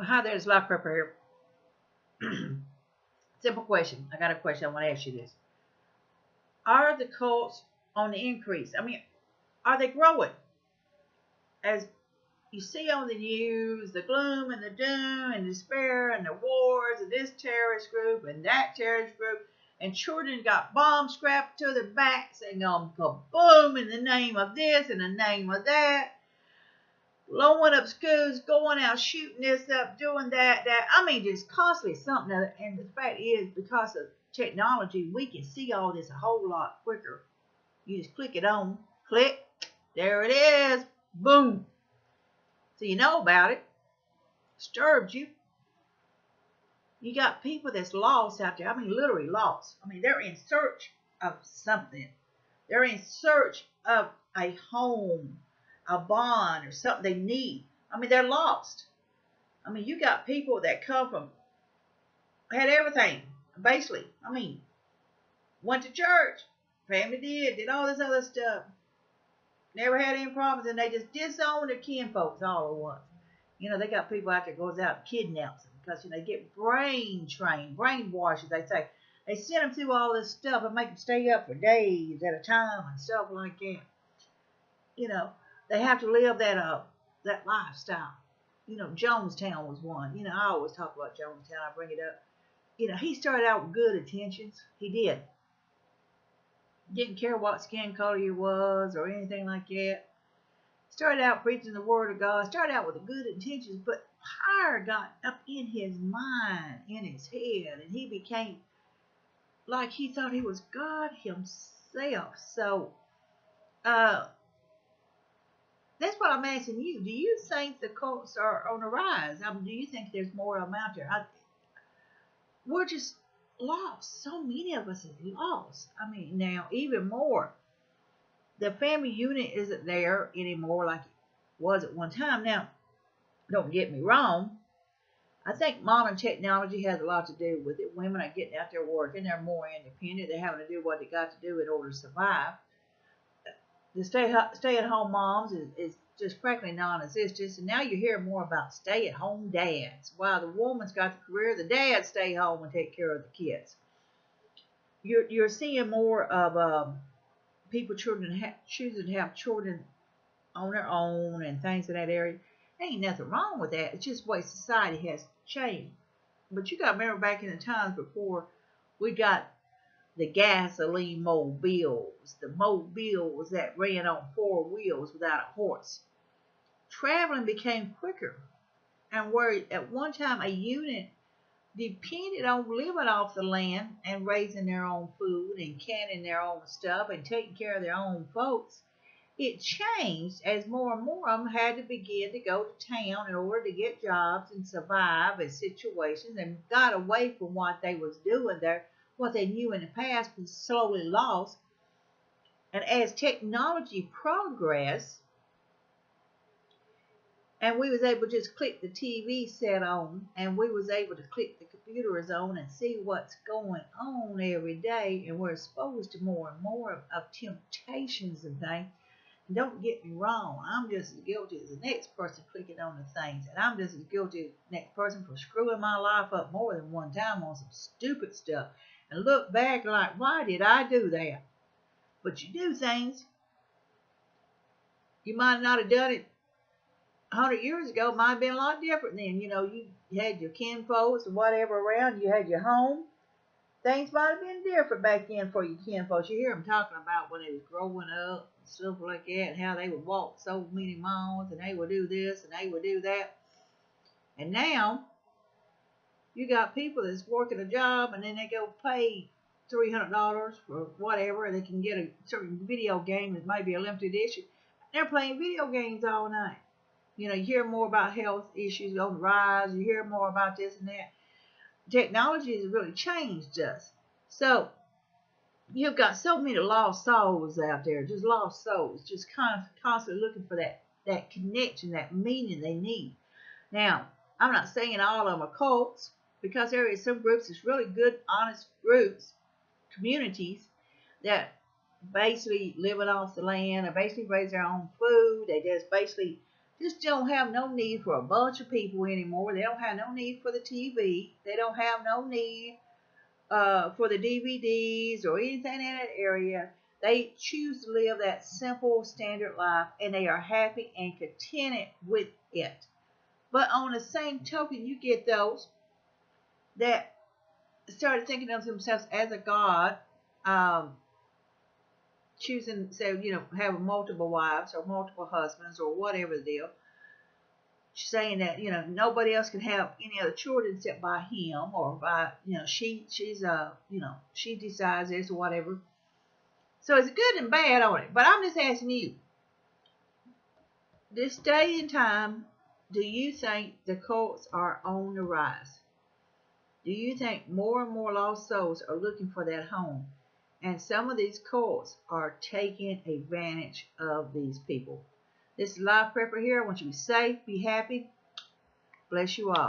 Hi there, it's Life Prepper here. Simple question. I got a question. I want to ask you this. Are the cults on the increase? I mean, are they growing? As you see on the news, the gloom and the doom and despair and the wars and this terrorist group and that terrorist group, and children got bombs strapped to their backs and going kaboom in the name of this and the name of that, blowing up schools, going out shooting this up, doing that. I mean, just constantly something. And the fact is, because of technology, we can see all this a whole lot quicker. You just click it on, click, there it is, boom. So you know about it. Disturbs you. You got people that's lost out there. I mean, literally lost. I mean, they're in search of something. They're in search of a home, a bond, or something they need. I mean, they're lost. I mean, you got people that come from, had everything, basically. I mean, went to church, family did all this other stuff. Never had any problems, and they just disown their kinfolks all at once. They got people out there goes out and kidnaps them because they get brain trained, brainwashed, they say. They send them through all this stuff and make them stay up for days at a time and stuff like that. You know, they have to live that lifestyle. Jonestown was one. I always talk about Jonestown. I bring it up. He started out with good intentions. He did. Didn't care what skin color you was or anything like that. Started out preaching the word of God. Started out with the good intentions, but fire got up in his mind, in his head, and he became like he thought he was God himself. So, that's what I'm asking you. Do you think the cults are on the rise? Do you think there's more of them out there? We're just lost. So many of us are lost. I mean, now even more. The family unit isn't there anymore like it was at one time. Now, don't get me wrong. I think modern technology has a lot to do with it. Women are getting out there working. They're more independent. They're having to do what they got to do in order to survive. The stay-at-home moms is just practically non-existent. And now you hear more about stay-at-home dads. While the woman's got the career, the dads stay home and take care of the kids. You're seeing more of people choosing to have children on their own and things in that area. There ain't nothing wrong with that. It's just the way society has changed. But you got to remember back in the times before we got the gasoline mobiles, the mobiles that ran on four wheels without a horse. Traveling became quicker. And where at one time a unit depended on living off the land and raising their own food and canning their own stuff and taking care of their own folks, it changed as more and more of them had to begin to go to town in order to get jobs and survive in situations and got away from what they was doing there, what they knew in the past was slowly lost. And as technology progressed, and we was able to just click the TV set on, and we was able to click the computers on and see what's going on every day, and we're exposed to more and more of temptations and things. And don't get me wrong, I'm just as guilty as the next person clicking on the things, and I'm just as guilty as the next person for screwing my life up more than one time on some stupid stuff, and look back like, why did I do that? But you do things. You might not have done it 100 years ago. It might have been a lot different then. You had your kinfolks and whatever around. You had your home. Things might have been different back then for your kinfolks. You hear them talking about when they was growing up and stuff like that, and how they would walk so many miles, and they would do this and they would do that. And now you got people that's working a job, and then they go pay $300 for whatever, and they can get a certain video game that might be a limited edition. They're playing video games all night. You hear more about health issues on the rise. You hear more about this and that. Technology has really changed us. So you've got so many lost souls out there, just lost souls, just constantly looking for that connection, that meaning they need. Now, I'm not saying all of them are cults, because there is some groups that's really good, honest groups, communities that basically living off the land, or basically raise their own food. They just basically just don't have no need for a bunch of people anymore. They don't have no need for the TV. They don't have no need for the DVDs or anything in that area. They choose to live that simple standard life, and they are happy and contented with it. But on the same token, you get those that started thinking of themselves as a god, choosing, say, having multiple wives or multiple husbands or whatever the deal, saying that nobody else can have any other children except by him, or by she decides this or whatever. So it's good and bad on it. But I'm just asking you, this day and time, do you think the cults are on the rise? Do you think more and more lost souls are looking for that home? And some of these cults are taking advantage of these people. This is Life Prepper here. I want you to be safe, be happy. Bless you all.